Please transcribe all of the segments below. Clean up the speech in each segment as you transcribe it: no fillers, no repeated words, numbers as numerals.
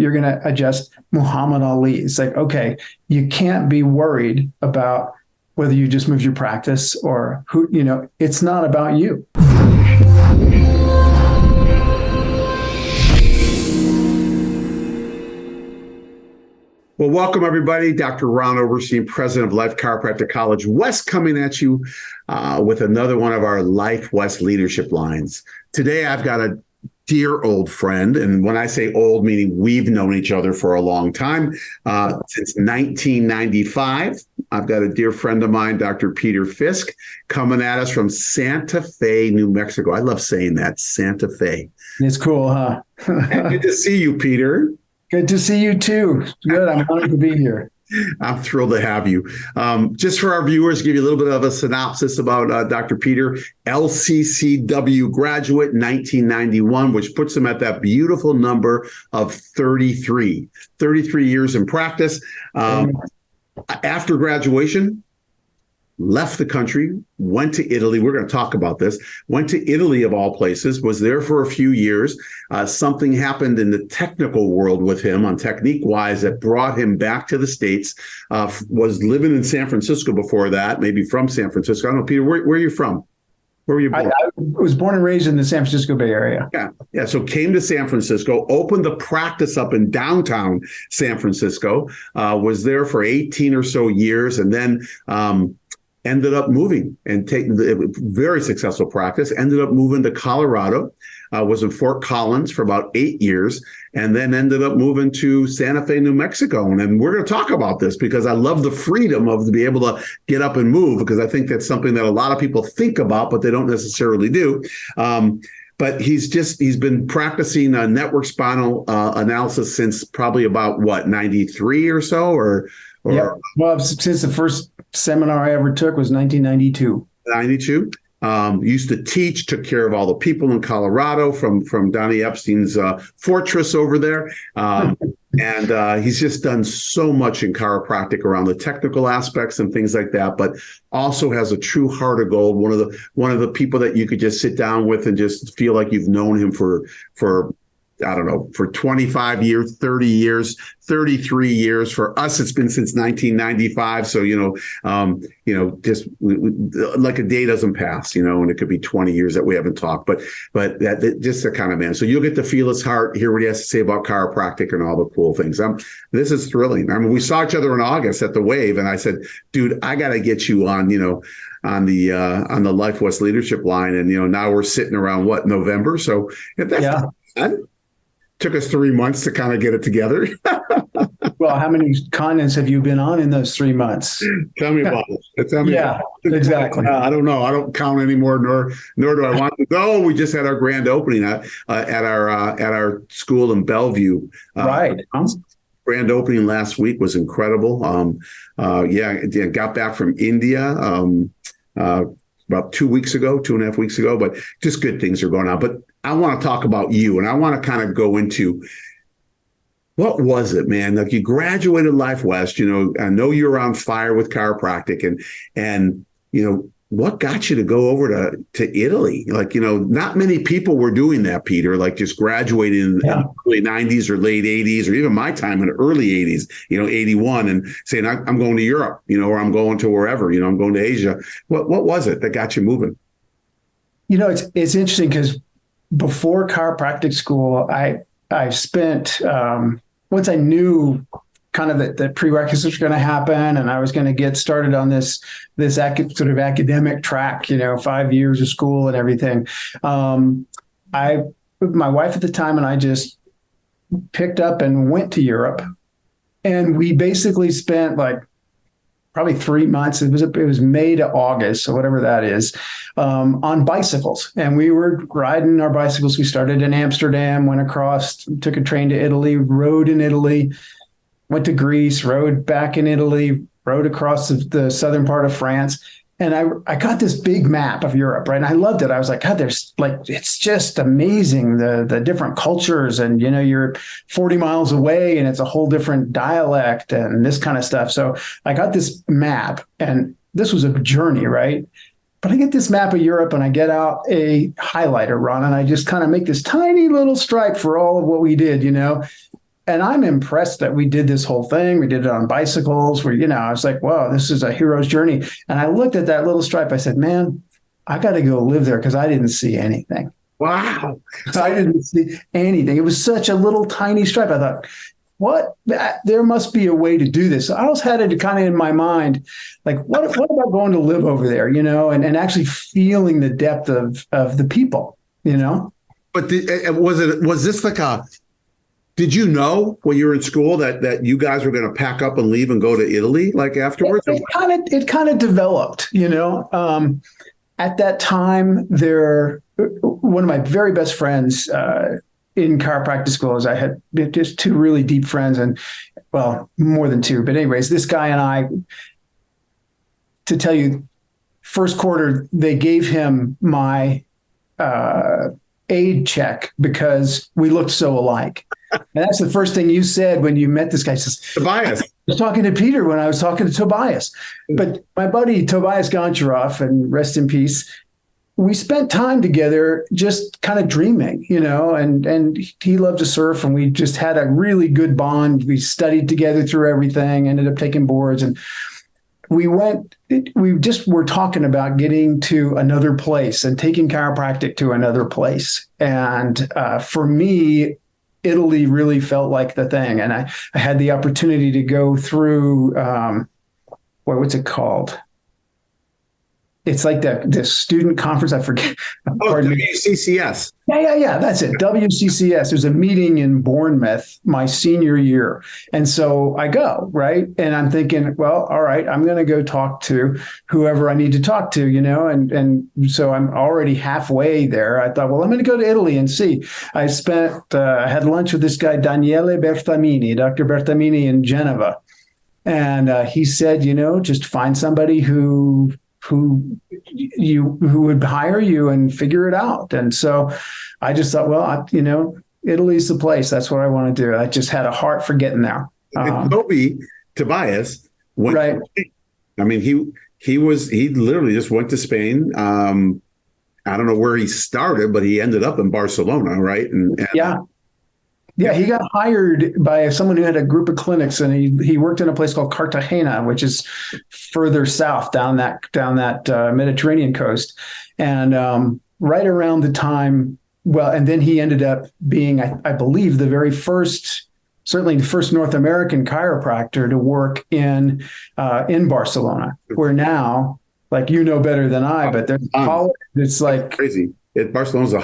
you're going to adjust Muhammad Ali. It's like, okay, you can't be worried about whether you just move your practice or who, it's not about you. Well, welcome everybody. Dr. Ron Oberstein, president of Life Chiropractic College West, coming at you with another one of our Life West leadership lines. Today, I've got a dear old friend, and when I say old, meaning we've known each other for a long time, since 1995. I've got a dear friend of mine, Dr. Peter Fisk, coming at us from Santa Fe, New Mexico. I love saying that, Santa Fe. It's cool, huh? Good to see you, Peter. Good to see you too. Good. I'm honored to be here. I'm thrilled to have you. Just for our viewers, give you a little bit of a synopsis about Dr. Peter. LCCW graduate, 1991, which puts him at that beautiful number of 33. 33 years in practice. After graduation, left the country, went to Italy. We're going to talk about this. Went to Italy, of all places, was there for a few years. Something happened in the technical world with him on technique-wise that brought him back to the States. Was living in San Francisco before that, maybe from San Francisco. I don't know, Peter, where are you from? Where were you born? I was born and raised in the San Francisco Bay Area. Yeah. So came to San Francisco, opened the practice up in downtown San Francisco, was there for 18 or so years, and then ended up moving and taking the very successful practice, ended up moving to Colorado, was in Fort Collins for about 8 years, and then ended up moving to Santa Fe, New Mexico. And then we're going to talk about this because I love the freedom of to be able to get up and move, because I think that's something that a lot of people think about, but they don't necessarily do. But he's been practicing network spinal analysis since probably about 93 or so, or yeah. Well, since the first seminar I ever took was 1992. 92. Used to teach, took care of all the people in Colorado from Donnie Epstein's fortress over there. And he's just done so much in chiropractic around the technical aspects and things like that, but also has a true heart of gold. One of the people that you could just sit down with and just feel like you've known him for I don't know, for 25 years, 30 years, 33 years. For us, it's been since 1995. So, just like a day doesn't pass, and it could be 20 years that we haven't talked, but that just the kind of man. So you'll get to feel his heart, hear what he has to say about chiropractic and all the cool things. This is thrilling. I mean, we saw each other in August at the Wave, and I said, dude, I got to get you on, on the Life West leadership line. And, now we're sitting around November. So if that's took us 3 months to kind of get it together. Well, how many continents have you been on in those 3 months? Tell me about it. Tell me about it. Exactly. I don't know. I don't count anymore, nor do I want to go. We just had our grand opening at our school in Bellevue. Right. Grand opening last week was incredible. Got back from India about 2 weeks ago, 2.5 weeks ago, but just good things are going on. But I want to talk about you, and I want to kind of go into what was it, man? Like, you graduated Life West, I know you're on fire with chiropractic, and what got you to go over to Italy? Like, not many people were doing that, Peter, like just graduating in the early 90s or late 80s, or even my time in the early 80s, 81, and saying, I'm going to Europe, or I'm going to wherever, I'm going to Asia. What was it that got you moving? It's interesting because before chiropractic school, I spent, once I knew kind of the prerequisites were going to happen, and I was going to get started on this sort of academic track, 5 years of school and everything. My wife at the time and I just picked up and went to Europe, and we basically spent probably 3 months. It was May to August, so whatever that is, on bicycles. And we were riding our bicycles. We started in Amsterdam, went across, took a train to Italy, rode in Italy, went to Greece, rode back in Italy, rode across the southern part of France. And I got this big map of Europe, right? And I loved it. I was like, God, it's just amazing, the different cultures. And, you're 40 miles away and it's a whole different dialect and this kind of stuff. So I got this map, and this was a journey, right? But I get this map of Europe and I get out a highlighter, Ron, and I just kind of make this tiny little stripe for all of what we did, and I'm impressed that we did this whole thing. We did it on bicycles where, I was like, wow, this is a hero's journey. And I looked at that little stripe. I said, man, I got to go live there because I didn't see anything. Wow. I didn't see anything. It was such a little tiny stripe. I thought, what? There must be a way to do this. I always had it kind of in my mind, like, what about going to live over there, and actually feeling the depth of the people, But was this like did you know when you were in school that you guys were going to pack up and leave and go to Italy like afterwards? It kind of developed, at that time one of my very best friends, in chiropractic schools, I had just two really deep friends, and well, more than two, but anyways, this guy and I, to tell you, first quarter, they gave him my aid check because we looked so alike. And that's the first thing you said when you met this guy. Says, Tobias. I was talking to Peter when I was talking to Tobias, but my buddy Tobias Goncharov, and rest in peace, we spent time together just kind of dreaming, and he loved to surf, and we just had a really good bond. We studied together through everything, ended up taking boards, and we just were talking about getting to another place and taking chiropractic to another place. And for me, Italy really felt like the thing. And I had the opportunity to go through, what's it called? It's like the student conference. I forget. WCCS. Yeah. That's it. WCCS. There's a meeting in Bournemouth my senior year. And so I go, right? And I'm thinking, well, all right, I'm going to go talk to whoever I need to talk to, and so I'm already halfway there. I thought, well, I'm going to go to Italy and see. I had lunch with this guy, Daniele Bertamini, Dr. Bertamini in Genova. And he said, just find somebody who would hire you and figure it out. And so I just thought, well, Italy's the place. That's what I want to do. I just had a heart for getting there. Tobias went. Right. I mean, he literally just went to Spain. I don't know where he started, but he ended up in Barcelona, right? And Yeah, he got hired by someone who had a group of clinics, and he worked in a place called Cartagena, which is further south down that Mediterranean coast. And right around the time, and then he ended up being, I believe, certainly the first North American chiropractor to work in Barcelona, where now, like better than I, but there's it's like crazy. Barcelona's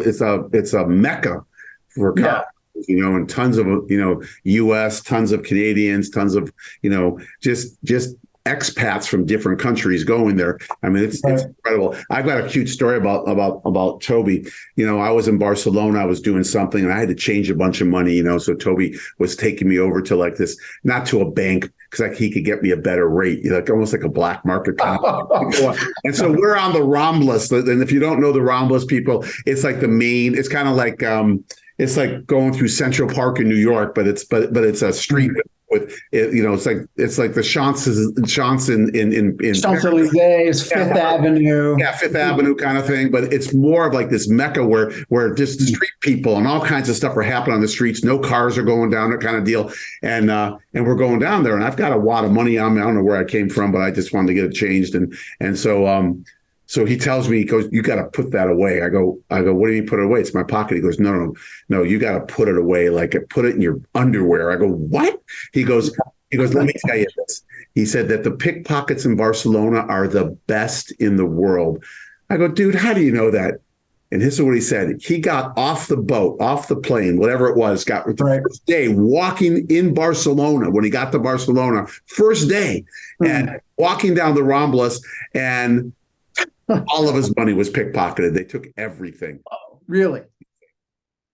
it's a mecca for chiropractors, and tons of U.S., tons of Canadians, tons of just expats from different countries going there. I mean, it's incredible. I've got a cute story about Toby. I was in Barcelona. I was doing something, and I had to change a bunch of money. So Toby was taking me over to like this, not to a bank, because he could get me a better rate, almost like a black market kind of. And so we're on the Ramblas, and if you don't know the Ramblas, people, it's like the main. It's kind of like it's like going through Central Park in New York, but it's a street with it's like the Champs in Champs-Élysées, Fifth Avenue. Yeah, Fifth Avenue kind of thing. But it's more of like this mecca where just street people and all kinds of stuff are happening on the streets. No cars are going down, that kind of deal. And we're going down there, and I've got a wad of money on me. I don't know where I came from, but I just wanted to get it changed. And so he tells me, he goes, "You got to put that away." I go, "What do you mean put it away? It's my pocket." He goes, No, you got to put it away. Like put it in your underwear. I go, "What?" He goes, "Let me tell you this." He said that the pickpockets in Barcelona are the best in the world. I go, "Dude, how do you know that?" And this is what he said. He got off the boat, off the plane, whatever it was, got the first day walking in Barcelona when he got to Barcelona, first day, and walking down the Ramblas, and all of his money was pickpocketed. They took everything. Oh, really?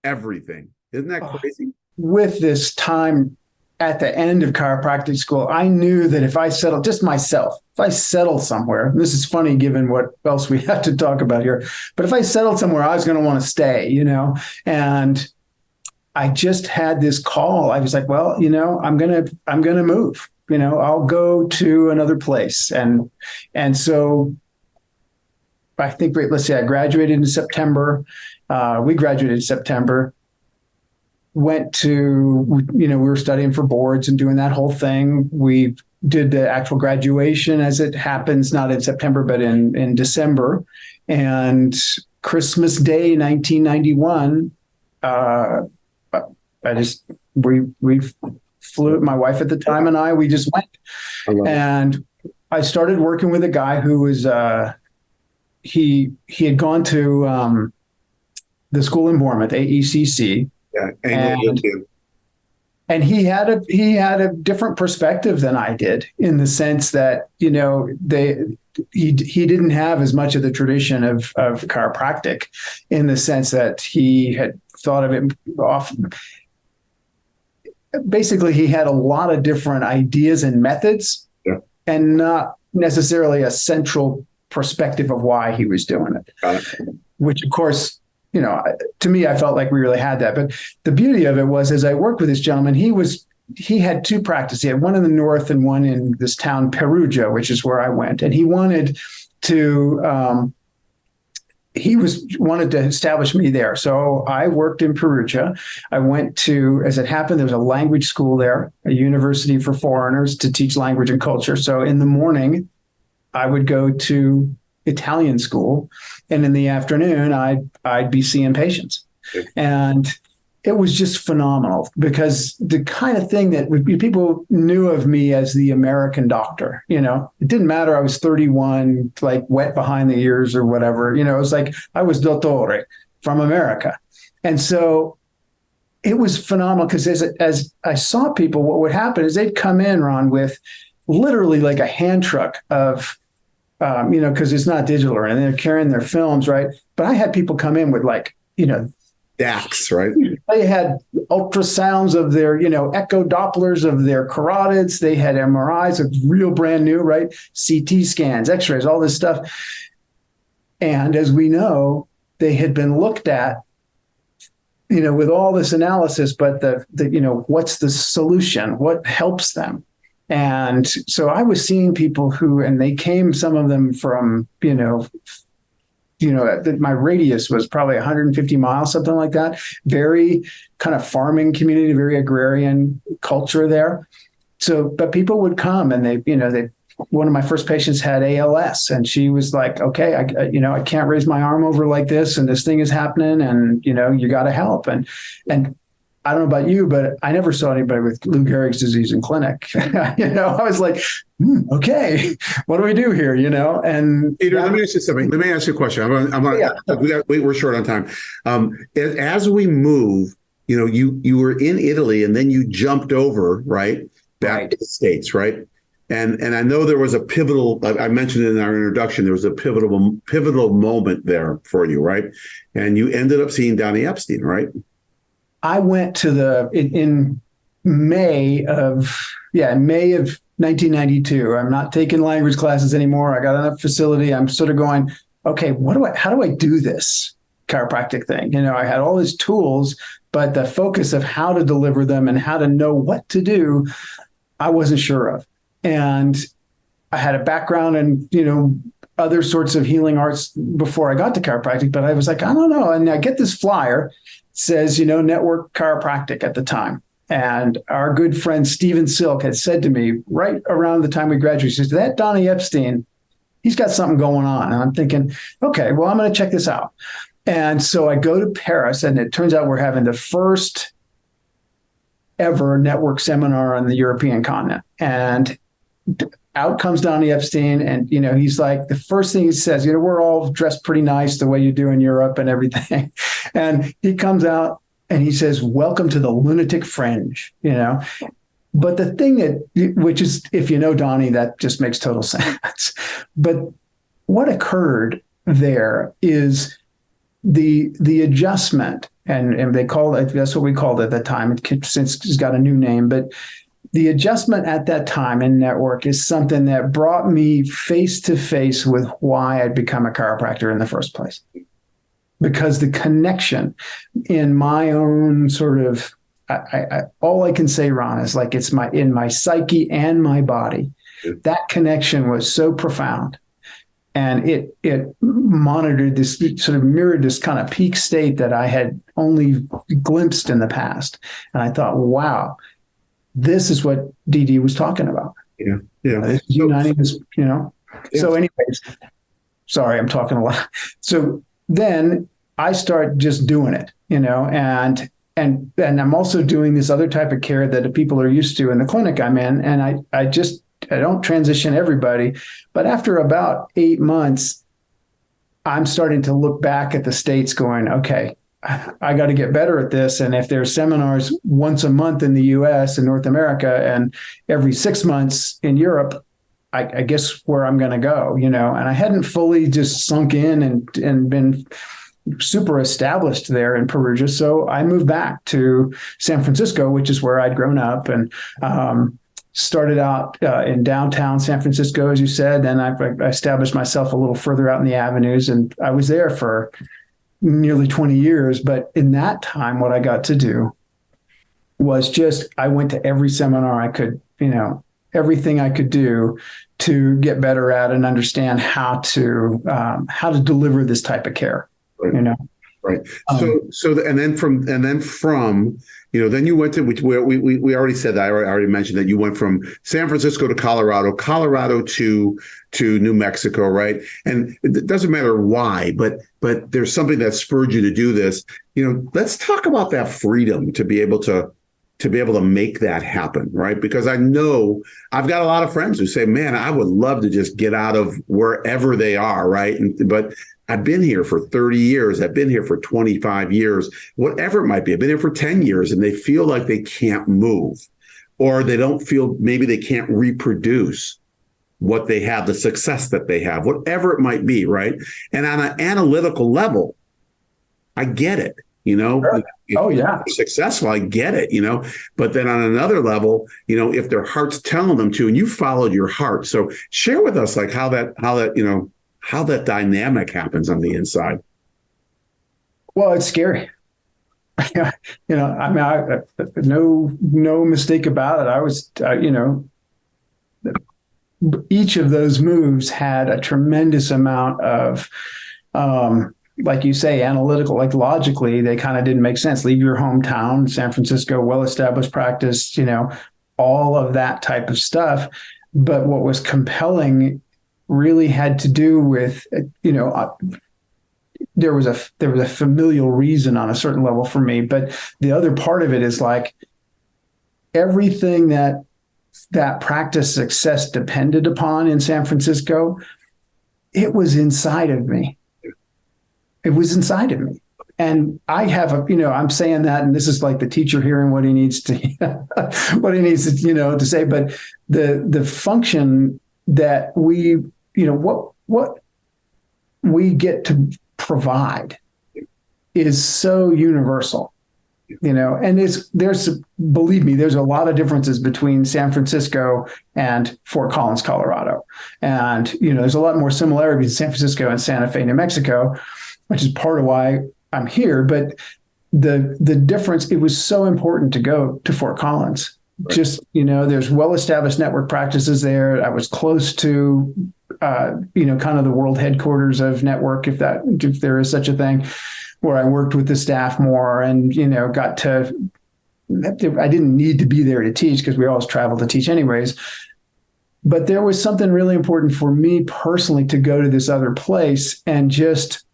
Everything. Isn't that crazy? With this time at the end of chiropractic school, I knew that if I settled, just myself, if I settled somewhere, and this is funny given what else we have to talk about here, but if I settled somewhere, I was going to want to stay, and I just had this call. I was like, well, I'm going to move, I'll go to another place. And so I think, let's say I graduated in September. We graduated in September. went to, we were studying for boards and doing that whole thing. We did the actual graduation, as it happens, not in September, but in December. And Christmas Day, 1991, we flew, my wife at the time and we just went. And I started working with a guy who was, he had gone to the school in Bournemouth, AECC. Yeah, and he had a different perspective than I did, in the sense that, he didn't have as much of the tradition of chiropractic, in the sense that he had thought of it often. Basically, he had a lot of different ideas and methods, and not necessarily a central perspective of why he was doing it, which, of course, to me, I felt like we really had that. But the beauty of it was, as I worked with this gentleman, he had two practices. He had one in the north and one in this town, Perugia, which is where I went. And he wanted to wanted to establish me there. So I worked in Perugia. I went to, as it happened, there was a language school there, a university for foreigners to teach language and culture. So in the morning, I would go to Italian school, and in the afternoon, I'd be seeing patients. And it was just phenomenal, because the kind of thing that people knew of me as the American doctor, it didn't matter. I was 31, like wet behind the ears or whatever, it was like I was dottore from America. And so it was phenomenal, because as I saw people, what would happen is they'd come in, Ron, with literally like a hand truck of, because it's not digital, and they're carrying their films, right? But I had people come in with DAX, right? They had ultrasounds of their, echo Dopplers of their carotids. They had MRIs of real brand new, right? CT scans, X-rays, all this stuff. And as we know, they had been looked at, with all this analysis, but what's the solution? What helps them? And so I was seeing people and they came, some of them from, my radius was probably 150 miles, something like that. Very kind of farming community, very agrarian culture there. So, but people would come, and one of my first patients had ALS, and she was like, okay, I can't raise my arm over like this, and this thing is happening, and, you got to help. And I don't know about you, but I never saw anybody with Lou Gehrig's disease in clinic. I was like, okay, what do we do here? And Peter, let me ask you something. Let me ask you a question. We're short on time. As we move, you were in Italy, and then you jumped over, right, back to the States, right? And I know there was a pivotal, I mentioned it in our introduction, there was a pivotal moment there for you, right? And you ended up seeing Donnie Epstein, right? I went to in May of 1992. I'm not taking language classes anymore. I got enough facility. I'm sort of going, okay, how do I do this chiropractic thing? I had all these tools, but the focus of how to deliver them and how to know what to do, I wasn't sure of. And I had a background in, other sorts of healing arts before I got to chiropractic, but I was like, I don't know. And I get this flyer, says, Network Chiropractic at the time. And our good friend Stephen Silk had said to me right around the time we graduated, he says, that Donnie Epstein, he's got something going on. And I'm thinking, okay, well, I'm going to check this out. And so I go to Paris, and it turns out we're having the first ever network seminar on the European continent. And out comes Donnie Epstein, and he's like, the first thing he says, we're all dressed pretty nice the way you do in Europe and everything. And he comes out and he says, welcome to the lunatic fringe, But the thing which is, if you know Donnie, that just makes total sense. But what occurred there is the adjustment, and they call it, that's what we called it at the time. Since it's got a new name, but the adjustment at that time in network is something that brought me face to face with why I'd become a chiropractor in the first place. Because the connection in my own sort of, all I can say, Ron, is like it's in my psyche and my body. That connection was so profound. and it monitored this, sort of mirrored this kind of peak state that I had only glimpsed in the past. And I thought, wow, this is what DD was talking about. Yeah. Yeah. Uniting this, Yeah. So anyways, sorry, I'm talking a lot. So then I start just doing it, and I'm also doing this other type of care that people are used to in the clinic I'm in. And I don't transition everybody, but after about 8 months, I'm starting to look back at the states going, okay, I got to get better at this. And if there's seminars once a month in the US and North America and every 6 months in Europe, I guess where I'm going to go, and I hadn't fully just sunk in and been super established there in Perugia. So I moved back to San Francisco, which is where I'd grown up, and started out in downtown San Francisco, as you said. Then I established myself a little further out in the avenues, and I was there for nearly 20 years. But in that time, what I got to do was I went to every seminar I could, everything I could do to get better at and understand how to deliver this type of care. Right. Right. Then you went to, which we already said that. I already mentioned that you went from San Francisco to Colorado to New Mexico, right? And it doesn't matter why, but there's something that spurred you to do this. Let's talk about that freedom to be able to make that happen, right? Because I know I've got a lot of friends who say, man, I would love to just get out of wherever they are, right? But I've been here for 30 years. I've been here for 25 years, whatever it might be. I've been here for 10 years, and they feel like they can't move, or they don't feel, maybe they can't reproduce what they have, the success that they have, whatever it might be, right? And on an analytical level, I get it. Sure. Oh yeah, if they're successful, I get it, but then on another level, if their heart's telling them to, and you followed your heart. So share with us like how that dynamic happens on the inside. Well, it's scary. No mistake about it. I was, each of those moves had a tremendous amount of, like you say, analytical, like logically, they kind of didn't make sense. Leave your hometown, San Francisco, well-established practice, all of that type of stuff. But what was compelling really had to do with, there was a familial reason on a certain level for me. But the other part of it is like everything that practice success depended upon in San Francisco, it was inside of me. It was inside of me. And I have I'm saying that, and this is like the teacher hearing what he needs to, to say, but the function that we, what we get to provide is so universal, and believe me, there's a lot of differences between San Francisco and Fort Collins, Colorado. And, there's a lot more similarities in San Francisco and Santa Fe, New Mexico, which is part of why I'm here. But the difference, it was so important to go to Fort Collins. Right. Just, there's well-established network practices there. I was close to, kind of the world headquarters of network, if there is such a thing, where I worked with the staff more and, I didn't need to be there to teach because we always traveled to teach anyways. But there was something really important for me personally to go to this other place and just,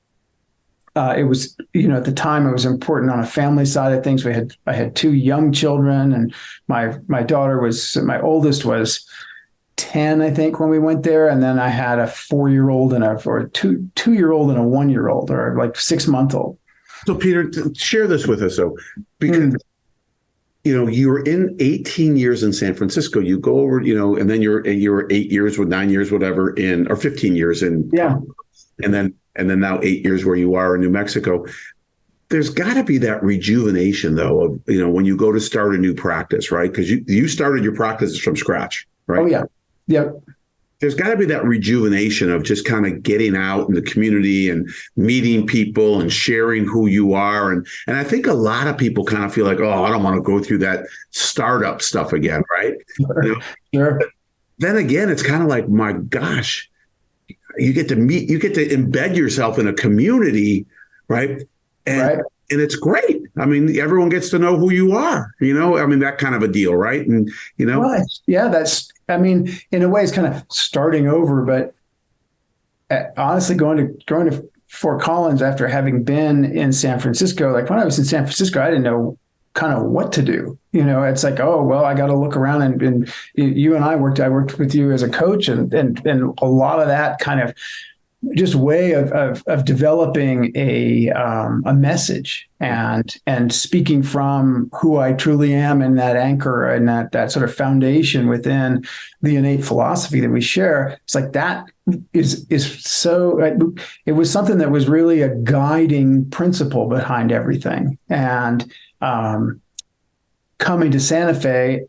it was, at the time it was important on a family side of things. I had 2 young children, and my oldest was 10, I think, when we went there. And then I had a 4-year-old or a 2-year-old and a 1-year-old, or like 6-month-old. So Peter, share this with us. So, because, you were in 18 years in San Francisco, you go over, and then you were 8 years, 9 years, whatever, or 15 years in. Yeah. And then now 8 years where you are in New Mexico. There's got to be that rejuvenation, though, of, when you go to start a new practice, right? Because you started your practices from scratch, right? Oh, yeah. Yep. There's got to be that rejuvenation of just kind of getting out in the community and meeting people and sharing who you are. And I think a lot of people kind of feel like, oh, I don't want to go through that startup stuff again, right? Sure. Then again, it's kind of like, my gosh, you get to meet, you get to embed yourself in a community, right? And it's great. I mean, everyone gets to know who you are, I mean, that kind of a deal, right? And, Well, yeah, I mean, in a way, it's kind of starting over, but honestly, going to Fort Collins after having been in San Francisco, like when I was in San Francisco, I didn't know kind of what to do. It's like, oh, well, I got to look around and you and I worked with you as a coach and a lot of that kind of just way of developing a message and speaking from who I truly am and that anchor and that sort of foundation within the innate philosophy that we share. It's like that is so. It was something that was really a guiding principle behind everything. And coming to Santa Fe,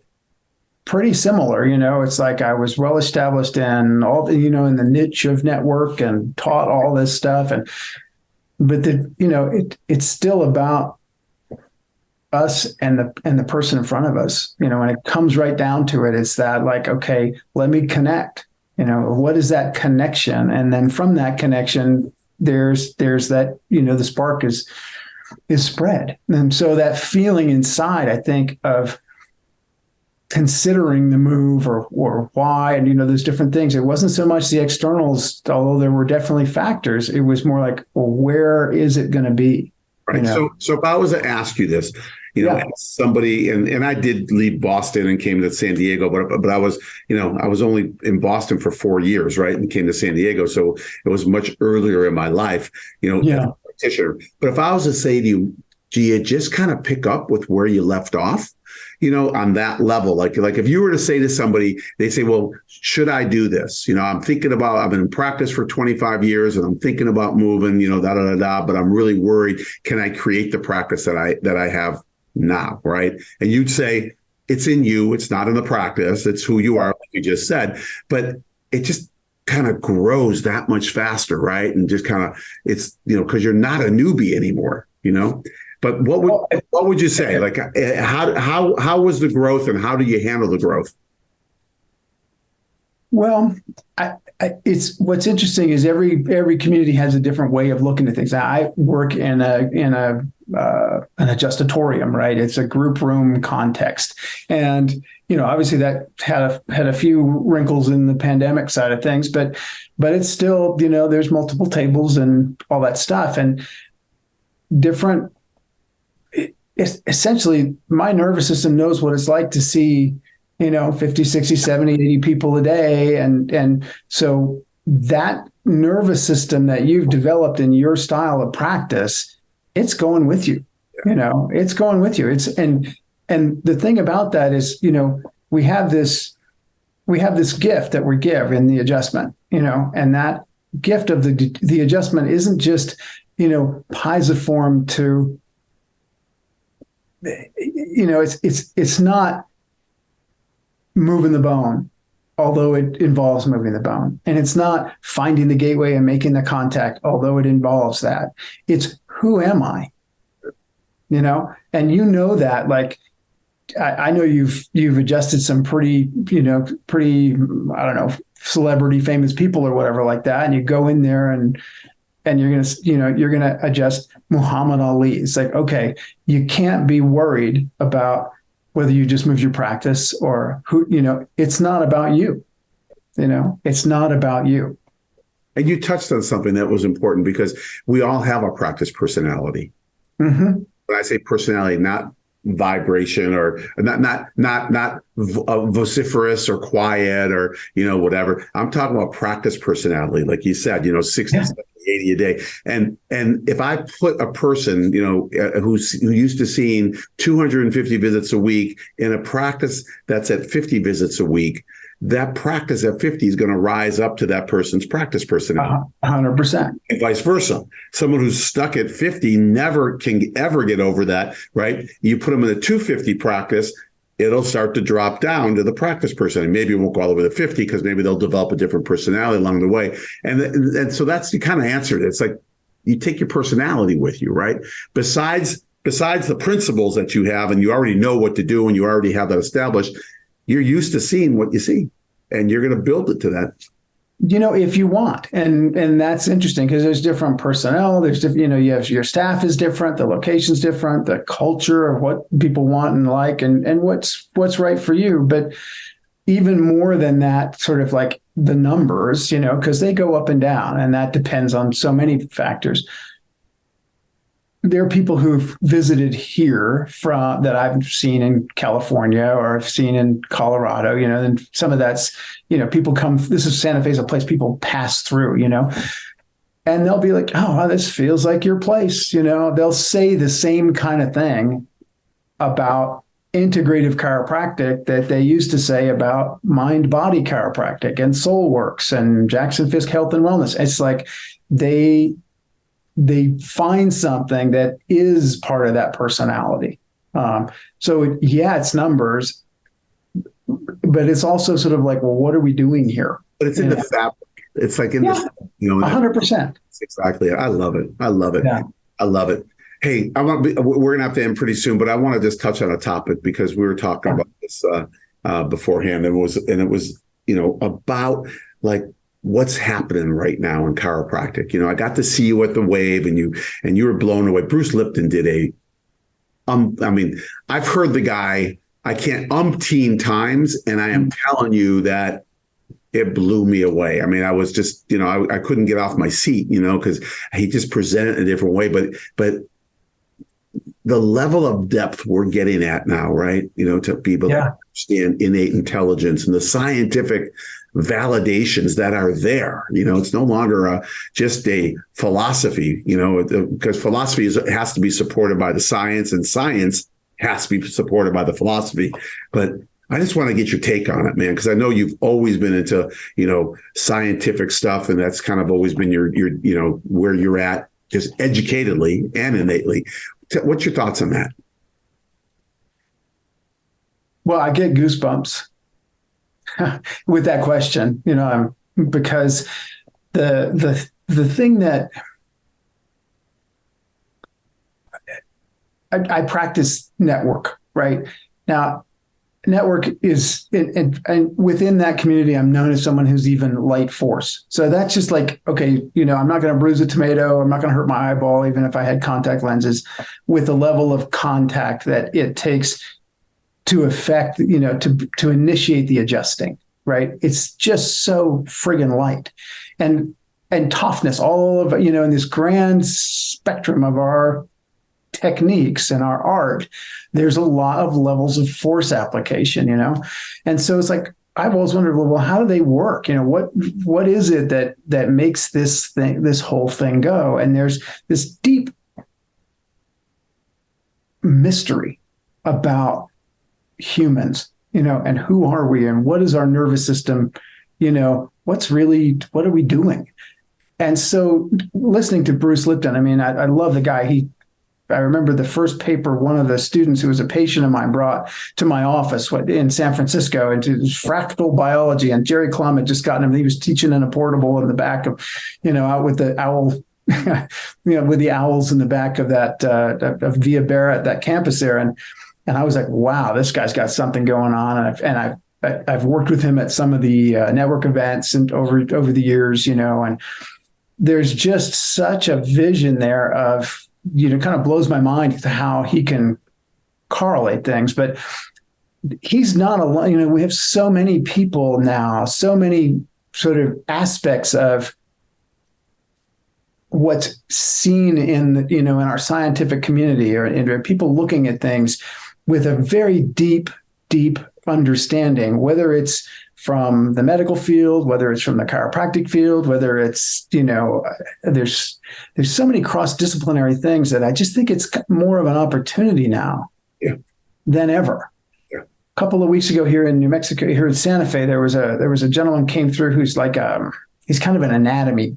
pretty similar, it's like I was well established in all the, in the niche of network and taught all this stuff. But it's still about us and the person in front of us, when it comes right down to it, it's that like, okay, let me connect, what is that connection? And then from that connection, there's that, the spark is spread. And so that feeling inside, I think, of considering the move or why, and there's different things. It wasn't so much the externals, although there were definitely factors. It was more like, well, where is it going to be? Right. So if I was to ask you this, as somebody, and I did leave Boston and came to San Diego, but I was, I was only in Boston for 4 years, right, and came to San Diego, so it was much earlier in my life, as a practitioner. But if I was to say to you, Gia, just kind of pick up with where you left off. On that level, like if you were to say to somebody, they say, well, should I do this? I've been in practice for 25 years and I'm thinking about moving, but I'm really worried. Can I create the practice that I have now? Right. And you'd say, it's in you. It's not in the practice. It's who you are, like you just said, but it just kind of grows that much faster. Right. And just kind of, it's, because you're not a newbie anymore, But what would you say? Like, how was the growth, and how do you handle the growth? Well, it's what's interesting is every community has a different way of looking at things. I work in an adjustatorium, right? It's a group room context, and obviously that had a few wrinkles in the pandemic side of things, but it's still there's multiple tables and all that stuff and different. Essentially, my nervous system knows what it's like to see, 50, 60, 70, 80 people a day. And so that nervous system that you've developed in your style of practice, it's going with you, it's going with you. And the thing about that is, we have this gift that we give in the adjustment, and that gift of the adjustment isn't just, piezoform to, it's not moving the bone, although it involves moving the bone. And it's not finding the gateway and making the contact, although it involves that. It's who am I? And that, like, I know you've adjusted some pretty, I don't know, celebrity famous people or whatever like that. And you go in there and you're going to adjust Muhammad Ali. It's like, okay, you can't be worried about whether you just move your practice or who, it's not about you, it's not about you. And you touched on something that was important because we all have a practice personality. Mm-hmm. When I say personality, not vibration or not vociferous or quiet or, whatever. I'm talking about practice personality. Like you said, 60, 70, 80 a day. And if I put a person, who used to seeing 250 visits a week in a practice that's at 50 visits a week, that practice at 50 is going to rise up to that person's practice personality. 100%. And vice versa. Someone who's stuck at 50 never can ever get over that, right? You put them in a 250 practice, it'll start to drop down to the practice personality. Maybe it won't go all the way to 50 because maybe they'll develop a different personality along the way. And so that's, you kind of answered it. It's like you take your personality with you, right? Besides the principles that you have and you already know what to do and you already have that established, you're used to seeing what you see, and you're going to build it to that. if you want, and that's interesting because there's different personnel. There's different, you have your staff is different, the location's different, the culture of what people want and like, and what's right for you. But even more than that, sort of like the numbers, because they go up and down, and that depends on so many factors. There are people who've visited here from that I've seen in California or I've seen in Colorado, and some of that's, people come, this is Santa Fe's a place people pass through, and they'll be like, oh, wow, this feels like your place. They'll say the same kind of thing about integrative chiropractic that they used to say about mind-body chiropractic and SoulWorks and Jackson Fisk Health and Wellness. It's like they find something that is part of that personality. So yeah, it's numbers, but it's also sort of like, well, what are we doing here? But it's in the fabric. It's like in the, 100%. Exactly. I love it. I love it. Yeah. I love it. Hey, we're gonna have to end pretty soon, but I want to just touch on a topic because we were talking about this beforehand, and it was about like what's happening right now in chiropractic. I got to see you at the Wave, and you were blown away. Bruce Lipton did I've heard the guy, I can't umpteen times, and I am telling you that it blew me away. I was just, I couldn't get off my seat, because he just presented a different way, but the level of depth we're getting at now, right? To be able to understand innate intelligence and the scientific validations that are there. It's no longer just a philosophy, because philosophy has to be supported by the science, and science has to be supported by the philosophy. But I just want to get your take on it, man, because I know you've always been into, scientific stuff, and that's kind of always been your where you're at, just educatedly and innately. What's your thoughts on that? Well, I get goosebumps with that question, because the thing that I practice network right now. Network is, and within that community, I'm known as someone who's even light force. So that's just like, okay, I'm not going to bruise a tomato. I'm not going to hurt my eyeball, even if I had contact lenses, with the level of contact that it takes to affect, to initiate the adjusting, right? It's just so friggin' light and toughness all of, in this grand spectrum of our techniques and our art, there's a lot of levels of force application, and so it's like I've always wondered, well, how do they work? What is it that makes this whole thing go? And there's this deep mystery about humans, and who are we, and what is our nervous system? What are we doing? And so listening to Bruce Lipton, I love the guy. I remember the first paper one of the students who was a patient of mine brought to my office in San Francisco into fractal biology, and Jerry Clum had just gotten him. He was teaching in a portable in the back of, out with the owl, with the owls in the back of that of Via Barrett, that campus there, and I was like, wow, this guy's got something going on, and I've worked with him at some of the network events and over the years, and there's just such a vision there of, kind of blows my mind to how he can correlate things, but he's not alone. We have so many people now, so many sort of aspects of what's seen in, in our scientific community, or people looking at things with a very deep understanding, whether it's from the medical field, whether it's from the chiropractic field, whether it's, there's so many cross-disciplinary things that I just think it's more of an opportunity now than ever. Yeah. A couple of weeks ago here in New Mexico, here in Santa Fe, there was a gentleman came through who's like, he's kind of an anatomy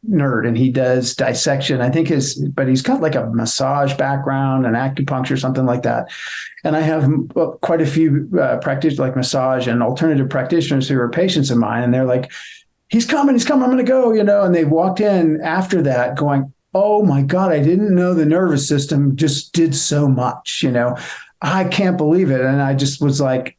nerd, and he does dissection. I think but he's got like a massage background and acupuncture, something like that. And I have quite a few practitioners, like massage and alternative practitioners, who are patients of mine, and they're like, he's coming, I'm going to go, and they walked in after that going, oh my God, I didn't know the nervous system just did so much, I can't believe it. And I just was like,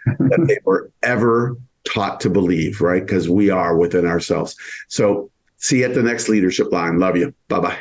that they were ever taught to believe, right? Because we are within ourselves. So see you at the next leadership line. Love you. Bye-bye.